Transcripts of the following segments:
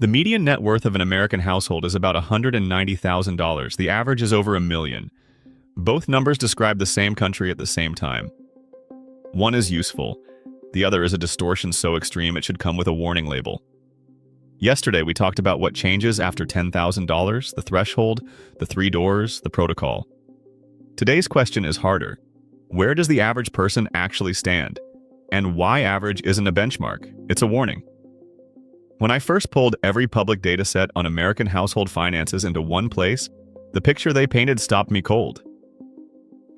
The median net worth of an American household is about $190,000. The average is over $1 million. Both numbers describe the same country at the same time. One is useful. The other is a distortion so extreme it should come with a warning label. Yesterday, we talked about what changes after $10,000, the threshold, the 3 doors, the protocol. Today's question is harder. Where does the average person actually stand? And why average isn't a benchmark, it's a warning. When I first pulled every public data set on American household finances into one place, the picture they painted stopped me cold.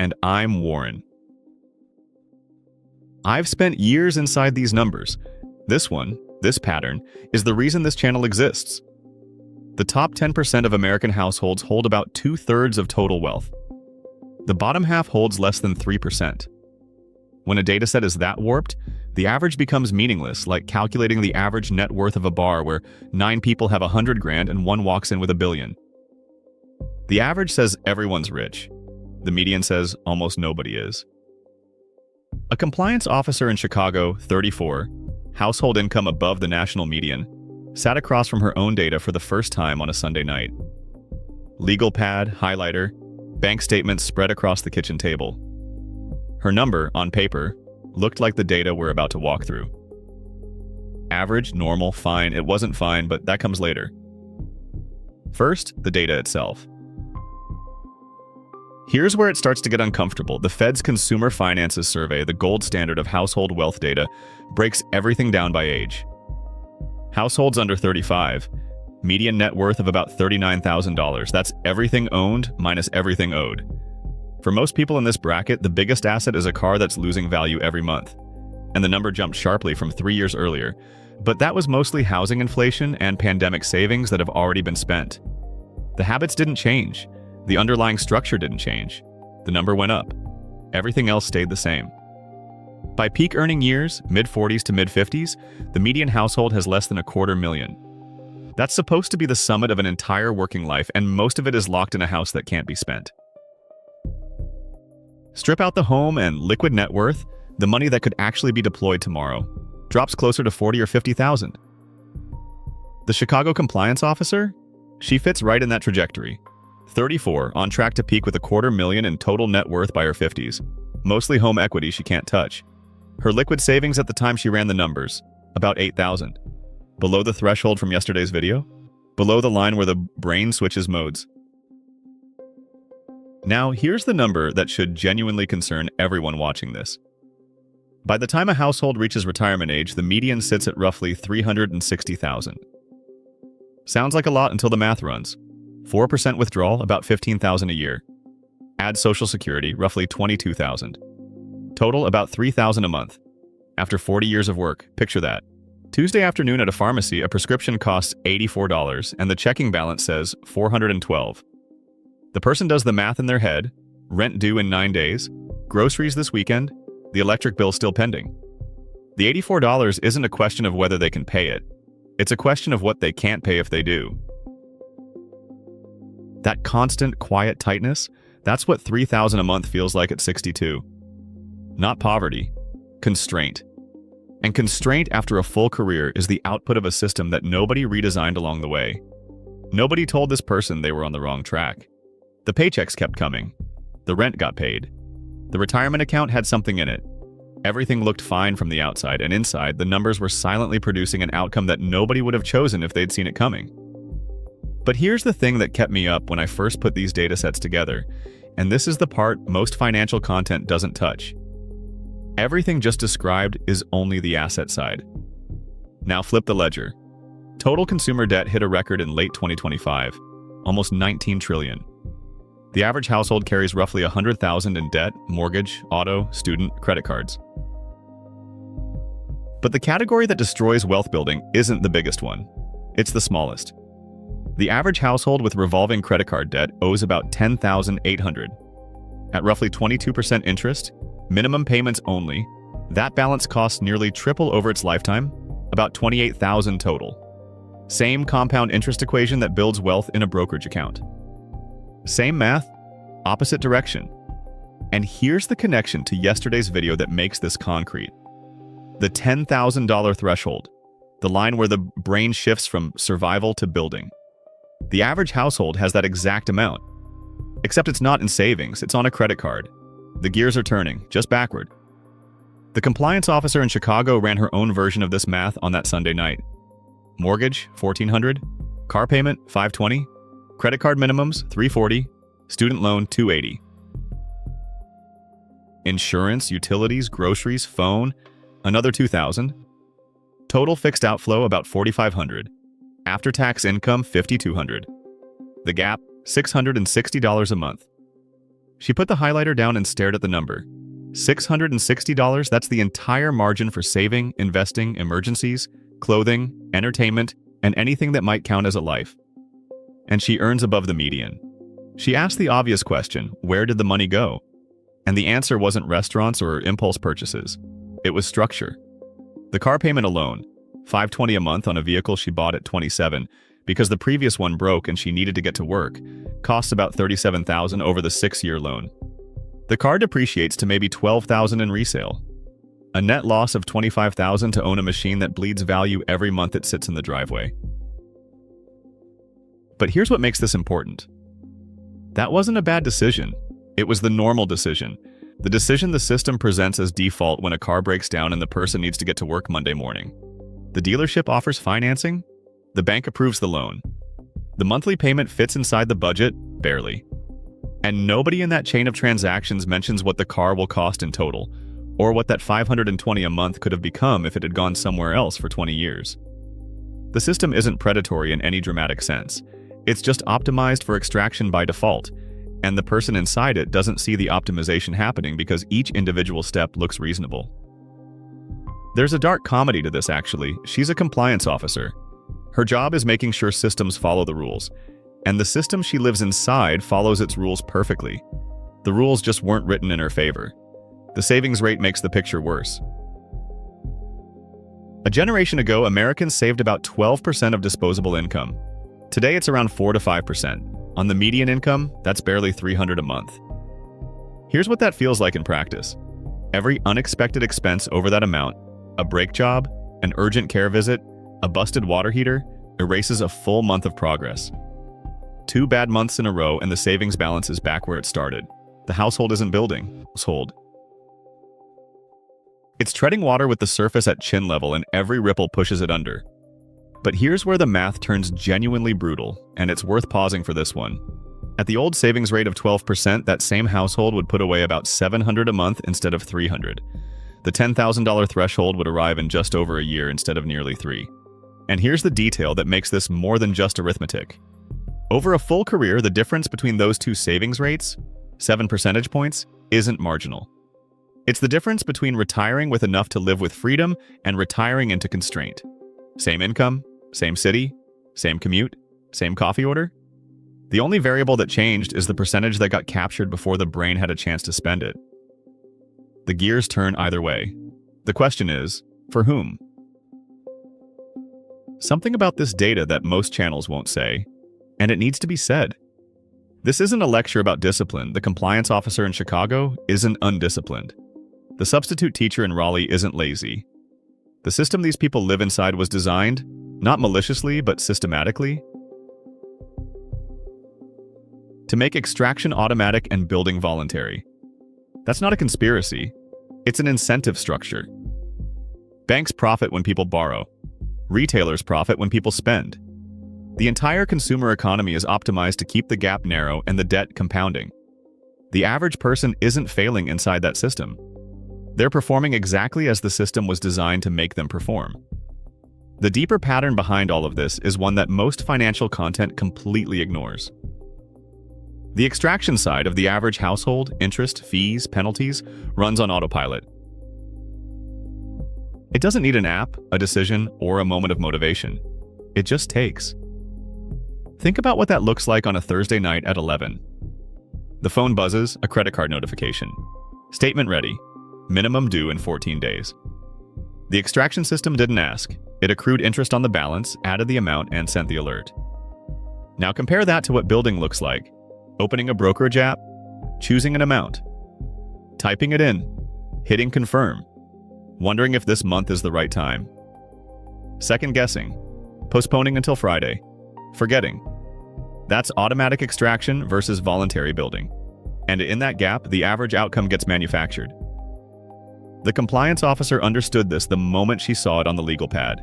And I'm Warren. I've spent years inside these numbers. This pattern, is the reason this channel exists. The top 10% of American households hold about 2/3 of total wealth. The bottom half holds less than 3%. When a dataset is that warped, the average becomes meaningless, like calculating the average net worth of a bar where 9 people have $100,000 and 1 walks in with $1 billion. The average says everyone's rich. The median says almost nobody is. A compliance officer in Chicago, 34, household income above the national median, sat across from her own data for the first time on a Sunday night. Legal pad, highlighter, bank statements spread across the kitchen table. Her number, on paper, looked like the data we're about to walk through. Average, normal, fine. It wasn't fine, but that comes later. First, the data itself. Here's where it starts to get uncomfortable. The Fed's Consumer Finances Survey, the gold standard of household wealth data, breaks everything down by age. Households under 35, median net worth of about $39,000. That's everything owned minus everything owed. For most people in this bracket, the biggest asset is a car that's losing value every month. And the number jumped sharply from 3 years earlier. But that was mostly housing inflation and pandemic savings that have already been spent. The habits didn't change. The underlying structure didn't change. The number went up. Everything else stayed the same. By peak earning years, mid-40s to mid-50s, the median household has less than $250,000. That's supposed to be the summit of an entire working life, and most of it is locked in a house that can't be spent. Strip out the home and liquid net worth, the money that could actually be deployed tomorrow drops closer to $40,000 or $50,000. The Chicago compliance officer? She fits right in that trajectory. 34, on track to peak with $250,000 in total net worth by her 50s. Mostly home equity she can't touch. Her liquid savings at the time she ran the numbers, about $8,000. Below the threshold from yesterday's video? Below the line where the brain switches modes. Now, here's the number that should genuinely concern everyone watching this. By the time a household reaches retirement age, the median sits at roughly $360,000. Sounds like a lot until the math runs. 4% withdrawal, about $15,000 a year. Add Social Security, roughly $22,000. Total, about $3,000 a month. After 40 years of work, picture that. Tuesday afternoon at a pharmacy, a prescription costs $84, and the checking balance says $412. The person does the math in their head, rent due in 9 days, groceries this weekend, the electric bill still pending. The $84 isn't a question of whether they can pay it. It's a question of what they can't pay if they do. That constant, quiet tightness, that's what $3,000 a month feels like at 62. Not poverty, constraint. And constraint after a full career is the output of a system that nobody redesigned along the way. Nobody told this person they were on the wrong track. The paychecks kept coming. The rent got paid. The retirement account had something in it. Everything looked fine from the outside, and inside, the numbers were silently producing an outcome that nobody would have chosen if they'd seen it coming. But here's the thing that kept me up when I first put these data sets together, and this is the part most financial content doesn't touch. Everything just described is only the asset side. Now flip the ledger. Total consumer debt hit a record in late 2025, almost $19 trillion. The average household carries roughly $100,000 in debt, mortgage, auto, student, credit cards. But the category that destroys wealth building isn't the biggest one. It's the smallest. The average household with revolving credit card debt owes about $10,800. At roughly 22% interest, minimum payments only, that balance costs nearly triple over its lifetime, about $28,000 total. Same compound interest equation that builds wealth in a brokerage account. Same math, opposite direction. And here's the connection to yesterday's video that makes this concrete. The $10,000 threshold. the line where the brain shifts from survival to building. The average household has that exact amount. Except it's not in savings, it's on a credit card. The gears are turning, just backward. The compliance officer in Chicago ran her own version of this math on that Sunday night. Mortgage, $1,400. Car payment, $520. Credit card minimums, $340. Student loan, $280. Insurance, utilities, groceries, phone, another $2,000. Total fixed outflow, about $4,500. After-tax income, $5,200. The gap, $660 a month. She put the highlighter down and stared at the number. $660, that's the entire margin for saving, investing, emergencies, clothing, entertainment, and anything that might count as a life. And she earns above the median. She asked the obvious question, where did the money go? And the answer wasn't restaurants or impulse purchases. It was structure. The car payment alone, $520 a month on a vehicle she bought at 27, because the previous one broke and she needed to get to work, costs about $37,000 over the 6-year loan. The car depreciates to maybe $12,000 in resale. A net loss of $25,000 to own a machine that bleeds value every month it sits in the driveway. But here's what makes this important. That wasn't a bad decision. It was the normal decision. The decision the system presents as default when a car breaks down and the person needs to get to work Monday morning. The dealership offers financing. The bank approves the loan. The monthly payment fits inside the budget, barely. And nobody in that chain of transactions mentions what the car will cost in total, or what that $520 a month could have become if it had gone somewhere else for 20 years. The system isn't predatory in any dramatic sense. It's just optimized for extraction by default, and the person inside it doesn't see the optimization happening because each individual step looks reasonable. There's a dark comedy to this, actually. She's a compliance officer. Her job is making sure systems follow the rules, and the system she lives inside follows its rules perfectly. The rules just weren't written in her favor. The savings rate makes the picture worse. A generation ago, Americans saved about 12% of disposable income. Today, it's around 4 to 5%. On the median income, that's barely $300 a month. Here's what that feels like in practice. Every unexpected expense over that amount, a brake job, an urgent care visit, a busted water heater, erases a full month of progress. 2 bad months in a row and the savings balance is back where it started. The household isn't building. Household. It's treading water with the surface at chin level and every ripple pushes it under. But here's where the math turns genuinely brutal, and it's worth pausing for this one. At the old savings rate of 12%, that same household would put away about $700 a month instead of $300. The $10,000 threshold would arrive in just over a year instead of nearly 3. And here's the detail that makes this more than just arithmetic. Over a full career, the difference between those two savings rates, 7 percentage points, isn't marginal. It's the difference between retiring with enough to live with freedom and retiring into constraint. Same income, same city, same commute, same coffee order. The only variable that changed is the percentage that got captured before the brain had a chance to spend it. The gears turn either way. The question is, for whom? Something about this data that most channels won't say, and it needs to be said. This isn't a lecture about discipline. The compliance officer in Chicago isn't undisciplined. The substitute teacher in Raleigh isn't lazy. The system these people live inside was designed, not maliciously, but systematically, to make extraction automatic and building voluntary. That's not a conspiracy. It's an incentive structure. Banks profit when people borrow. Retailers profit when people spend. The entire consumer economy is optimized to keep the gap narrow and the debt compounding. The average person isn't failing inside that system. They're performing exactly as the system was designed to make them perform. The deeper pattern behind all of this is one that most financial content completely ignores. The extraction side of the average household, interest, fees, penalties, runs on autopilot. It doesn't need an app, a decision, or a moment of motivation. It just takes. Think about what that looks like on a Thursday night at 11. The phone buzzes, a credit card notification. Statement ready. Minimum due in 14 days. The extraction system didn't ask. It accrued interest on the balance, added the amount, and sent the alert. Now compare that to what building looks like. Opening a brokerage app, choosing an amount, typing it in, hitting confirm, wondering if this month is the right time. second guessing, postponing until Friday, forgetting. That's automatic extraction versus voluntary building. And in that gap, the average outcome gets manufactured. The compliance officer understood this the moment she saw it on the legal pad.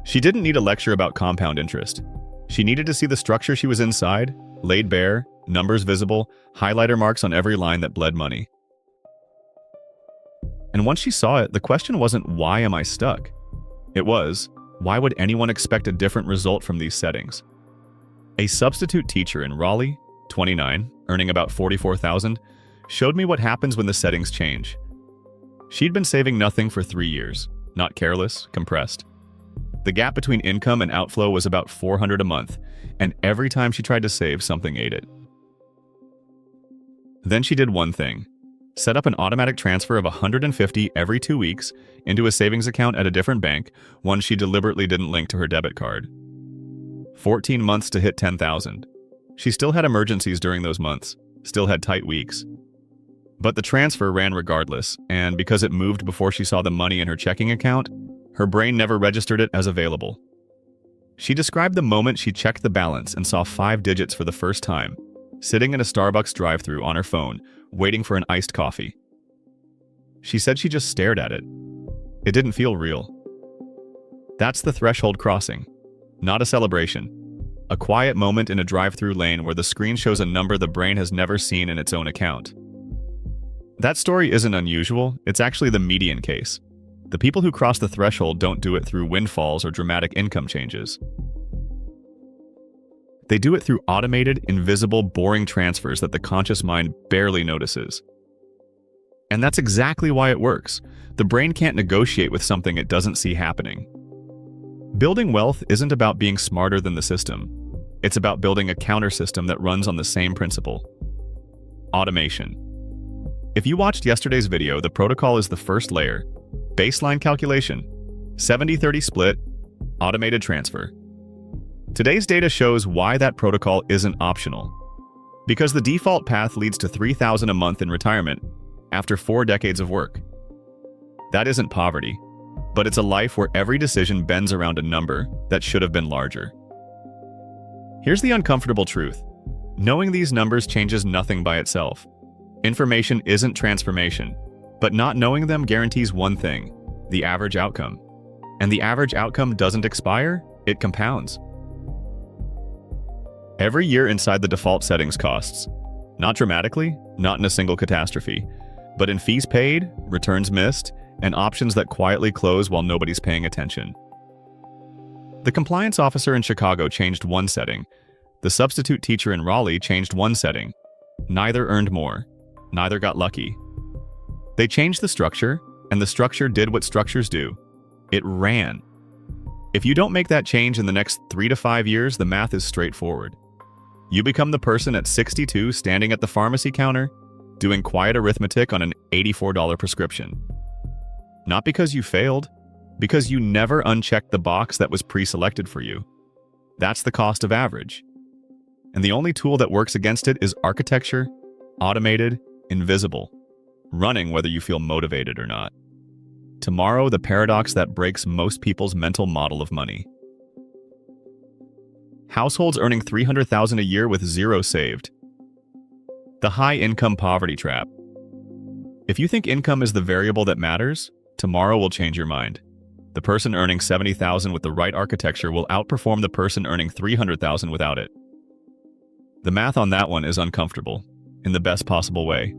She didn't need a lecture about compound interest. She needed to see the structure she was inside, laid bare, numbers visible, highlighter marks on every line that bled money. And once she saw it, the question wasn't, why am I stuck? It was, why would anyone expect a different result from these settings? A substitute teacher in Raleigh, 29, earning about $44,000, showed me what happens when the settings change. She'd been saving nothing for 3 years, not careless, compressed. The gap between income and outflow was about $400 a month, and every time she tried to save, something ate it. Then she did one thing. Set up an automatic transfer of $150 every 2 weeks into a savings account at a different bank, one she deliberately didn't link to her debit card. 14 months to hit $10,000. She still had emergencies during those months, still had tight weeks. But the transfer ran regardless, and because it moved before she saw the money in her checking account, her brain never registered it as available. She described the moment she checked the balance and saw 5 digits for the first time, sitting in a Starbucks drive-thru on her phone, waiting for an iced coffee. She said she just stared at it. It didn't feel real. That's the threshold crossing, not a celebration. A quiet moment in a drive-thru lane where the screen shows a number the brain has never seen in its own account. That story isn't unusual, it's actually the median case. The people who cross the threshold don't do it through windfalls or dramatic income changes. They do it through automated, invisible, boring transfers that the conscious mind barely notices. And that's exactly why it works. The brain can't negotiate with something it doesn't see happening. Building wealth isn't about being smarter than the system. It's about building a counter system that runs on the same principle. Automation. If you watched yesterday's video, the protocol is the first layer. Baseline calculation, 70-30 split, automated transfer. Today's data shows why that protocol isn't optional. Because the default path leads to $3,000 a month in retirement after 4 decades of work. That isn't poverty, but it's a life where every decision bends around a number that should have been larger. Here's the uncomfortable truth. Knowing these numbers changes nothing by itself. Information isn't transformation, but not knowing them guarantees one thing, the average outcome. And the average outcome doesn't expire, it compounds. Every year inside the default settings costs. Not dramatically, not in a single catastrophe, but in fees paid, returns missed, and options that quietly close while nobody's paying attention. The compliance officer in Chicago changed one setting. The substitute teacher in Raleigh changed one setting. Neither earned more. Neither got lucky. They changed the structure, and the structure did what structures do. It ran. If you don't make that change in the next 3 to 5 years, the math is straightforward. You become the person at 62 standing at the pharmacy counter, doing quiet arithmetic on an $84 prescription. Not because you failed, because you never unchecked the box that was pre-selected for you. That's the cost of average. And the only tool that works against it is architecture, automated, invisible, running whether you feel motivated or not. Tomorrow, the paradox that breaks most people's mental model of money. Households earning $300,000 a year with zero saved. The high-income poverty trap. If you think income is the variable that matters, tomorrow will change your mind. The person earning $70,000 with the right architecture will outperform the person earning $300,000 without it. The math on that one is uncomfortable, in the best possible way.